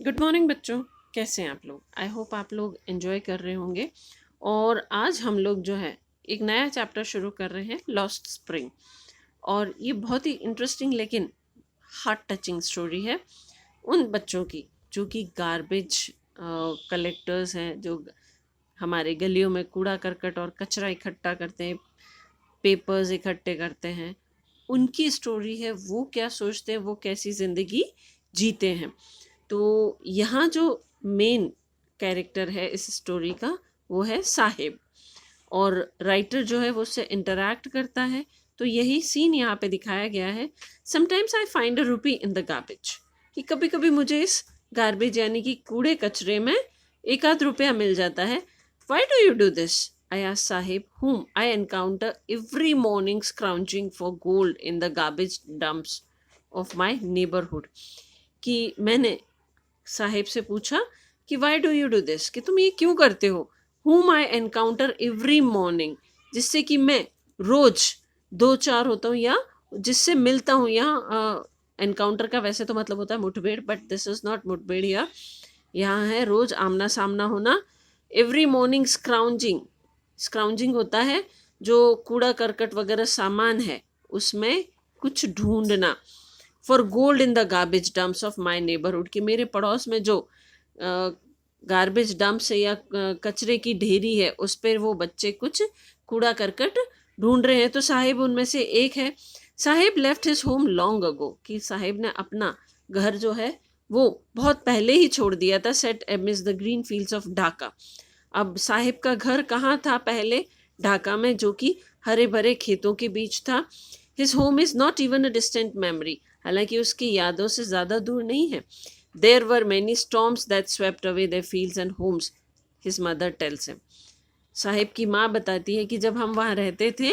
Good morning बच्चों। कैसे हैं आप लोग? आई होप आप लोग एंजॉय कर रहे होंगे। और आज हम लोग जो है एक नया चैप्टर शुरू कर रहे हैं, लॉस्ट स्प्रिंग। और ये बहुत ही इंटरेस्टिंग लेकिन हार्ट टचिंग स्टोरी है उन बच्चों की जो कि गार्बेज कलेक्टर्स हैं, जो हमारे गलियों में कूड़ा करकट और कचरा इकट्ठा करते हैं, पेपर्स इकट्ठे करते हैं। उनकी स्टोरी है, वो क्या सोचते हैं, वो कैसी ज़िंदगी जीते हैं। तो यहाँ जो मेन कैरेक्टर है इस स्टोरी का वो है साहिब, और राइटर जो है वो उससे इंटरैक्ट करता है। तो यही सीन यहाँ पे दिखाया गया है। समटाइम्स आई फाइंड अ रूपी इन द गार्बेज, कि कभी कभी मुझे इस गार्बेज यानी कि कूड़े कचरे में एक आध रुपया मिल जाता है। Why do you do this? I asked Sahib, whom I encounter every morning scrounging for gold in the garbage dumps of my neighborhood। कि मैंने साहिब से पूछा कि why do you do this, कि तुम ये क्यों करते हो। whom I encounter every morning, जिससे कि मैं रोज दो चार होता हूँ या जिससे मिलता हूँ। यहाँ एनकाउंटर का वैसे तो मतलब होता है मुठभेड़, बट दिस इज नॉट मुठभेड़। यहाँ है रोज आमना सामना होना। एवरी मॉर्निंग स्क्राउंजिंग, स्क्राउंजिंग होता है जो कूड़ा करकट वगैरह सामान है उसमें कुछ ढूंढना। For gold in the garbage dumps of my neighbourhood, कि मेरे पड़ोस में जो गार्बेज डम्प्स है या कचरे की ढेरी है उस पर वो बच्चे कुछ कूड़ा करकट ढूंढ रहे हैं। तो साहिब उनमें से एक है। Sahib left his home long ago, कि साहिब ने अपना घर जो है वो बहुत पहले ही छोड़ दिया था। Set amidst the green fields of Dhaka. अब साहिब का घर कहाँ था पहले? ढाका में, जो कि हरे भरे खेतों के बीच था। His home is not even a distant memory, हालांकि उसकी यादों से ज़्यादा दूर नहीं है। There were many storms that swept away their fields and homes, his mother tells him. Sahib की माँ बताती है कि जब हम वहाँ रहते थे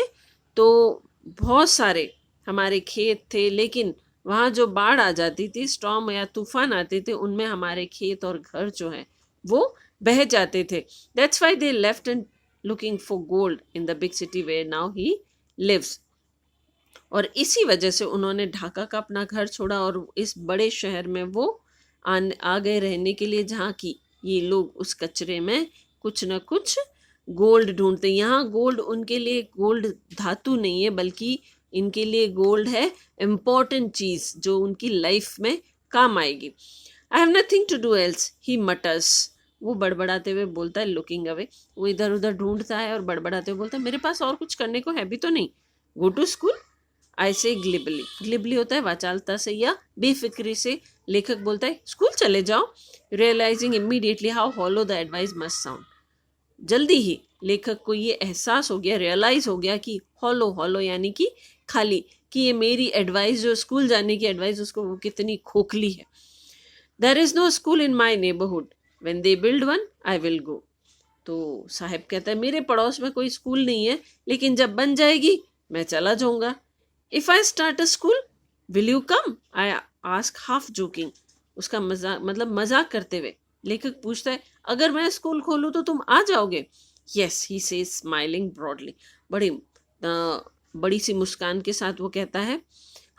तो बहुत सारे हमारे खेत थे, लेकिन वहाँ जो बाढ़ आ जाती थी, स्टॉर्म या तूफान आते थे, उनमें हमारे खेत और घर जो है वो बह जाते थे। That's why they left and looking for gold in the big city where now he lives. और इसी वजह से उन्होंने ढाका का अपना घर छोड़ा और इस बड़े शहर में वो आ गए रहने के लिए, जहाँ की ये लोग उस कचरे में कुछ न कुछ गोल्ड ढूंढते हैं। यहाँ गोल्ड उनके लिए गोल्ड धातु नहीं है, बल्कि इनके लिए गोल्ड है इम्पॉर्टेंट चीज़ जो उनकी लाइफ में काम आएगी। I have nothing to do else, he mutters. वो बड़बड़ाते हुए बोलता है, लुकिंग अवे। वो इधर उधर ढूंढता है और बड़बड़ाते हुए बोलता है, मेरे पास और कुछ करने को है भी तो नहीं। गो टू स्कूल, आई से ग्लिबली। ग्लिबली होता है वाचालता से या बेफिक्री से। लेखक बोलता है स्कूल चले जाओ, realising immediately how hollow the advice must sound. जल्दी ही लेखक को ये एहसास हो गया, रियलाइज हो गया कि हॉलो, हॉलो यानी कि खाली, कि ये मेरी एडवाइस, जो स्कूल जाने की एडवाइस, उसको वो कितनी खोखली है। There is no school in my neighbourhood, when they build one I will go. तो साहिब कहता है मेरे पड़ोस में कोई स्कूल नहीं है, लेकिन जब बन जाएगी मैं चला जाऊंगा। If I start a school will you come, I ask half joking. उसका मजाक, मतलब मजाक करते हुए लेखक पूछता है, अगर मैं स्कूल खोलूँ तो तुम आ जाओगे? Yes, he says smiling broadly. बड़ी बड़ी सी मुस्कान के साथ वो कहता है,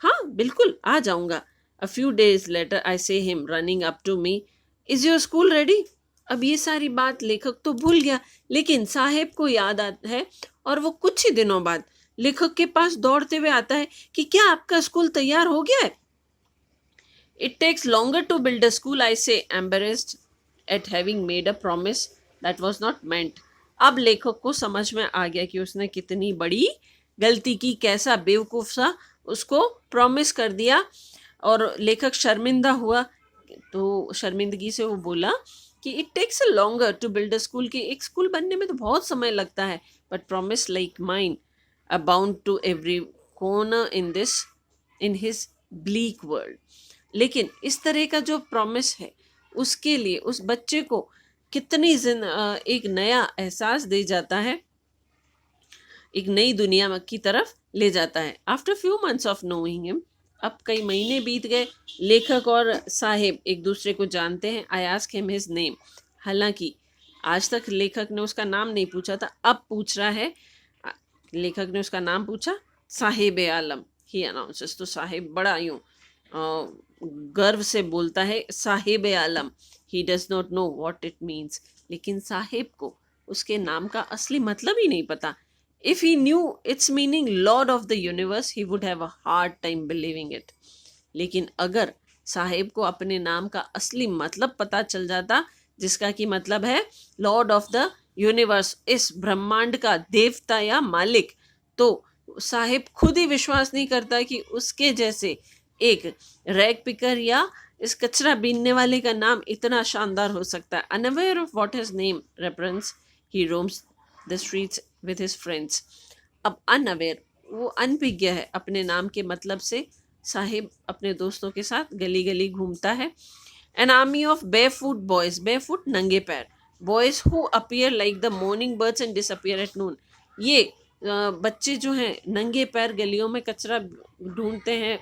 हाँ बिल्कुल आ जाऊंगा। A few days later I saw him running up to me, is your school ready? अब ये सारी बात लेखक तो भूल गया, लेकिन साहेब को याद आता है, और वो कुछ ही दिनों बाद लेखक के पास दौड़ते हुए आता है कि क्या आपका स्कूल तैयार हो गया है? It takes longer to build a school, I say embarrassed at having made a promise that was not meant. अब लेखक को समझ में आ गया कि उसने कितनी बड़ी गलती की, कैसा बेवकूफ सा उसको प्रॉमिस कर दिया। और लेखक शर्मिंदा हुआ। तो शर्मिंदगी से वो बोला कि it takes a longer to build a school, कि एक स्कूल बनने में तो बहुत समय लगता है, but promise like mine abound to every corner in this, in his bleak world. लेकिन इस तरह का जो प्रॉमिस है उसके लिए उस बच्चे को कितनी एक नया एहसास दे जाता है, एक नई दुनिया की तरफ ले जाता है। After few months of knowing him, अब कई महीने बीत गए। लेखक और साहिब एक दूसरे को जानते हैं। I ask him his name, हालांकि आज तक लेखक ने उसका नाम नहीं पूछा था, अब पूछ रहा है। लेखक ने उसका नाम पूछा, साहिब आलम, ही अनाउंसेस। तो साहिब बड़ा यूं गर्व से बोलता है Sahib Alam, he does not know what it means, लेकिन साहिब को उसके नाम का असली मतलब ही नहीं पता. If he new it's meaning Lord of the universe he would have a hard time believing it. लेकिन अगर साहिब को अपने नाम का असली मतलब पता चल जाता, जिसका कि मतलब है लॉर्ड ऑफ द यूनिवर्स, इस ब्रह्मांड का देवता या मालिक, तो साहिब खुद ही विश्वास नहीं करता कि उसके जैसे एक रैग पिकर या इस कचरा बीनने वाले का नाम इतना शानदार हो सकता है. Unaware of what his name reference, he roams the streets with his friends. अब अनअवेयर, वो अनभिज्ञ है अपने नाम के मतलब से, साहिब अपने दोस्तों के साथ गली गली घूमता है. एन आर्मी ऑफ बेफुट बॉयज, बेफुट नंगे पैर, boys who appear like the morning birds and disappear at noon. ये बच्चे जो हैं नंगे पैर गलियों में कचरा ढूंढते हैं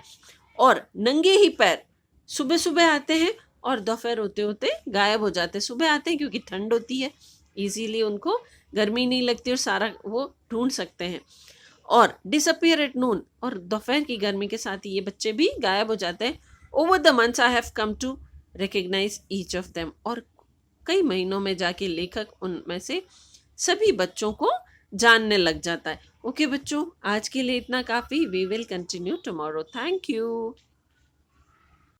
और नंगे ही पैर सुबह सुबह आते हैं और दोपहर होते होते गायब हो जाते हैं. सुबह आते हैं क्योंकि ठंड होती है, इजीली उनको गर्मी नहीं लगती और सारा वो ढूंढ सकते हैं. और डिसअपियर एट नून, और दोपहर की गर्मी के साथ ही ये बच्चे भी गायब हो जाते हैं. Over the months I have come to recognise each of them. और कई महीनों में जाके लेखक उनमें से सभी बच्चों को जानने लग जाता है. ओके बच्चों, आज के लिए इतना काफ़ी. We will continue tomorrow. Thank you.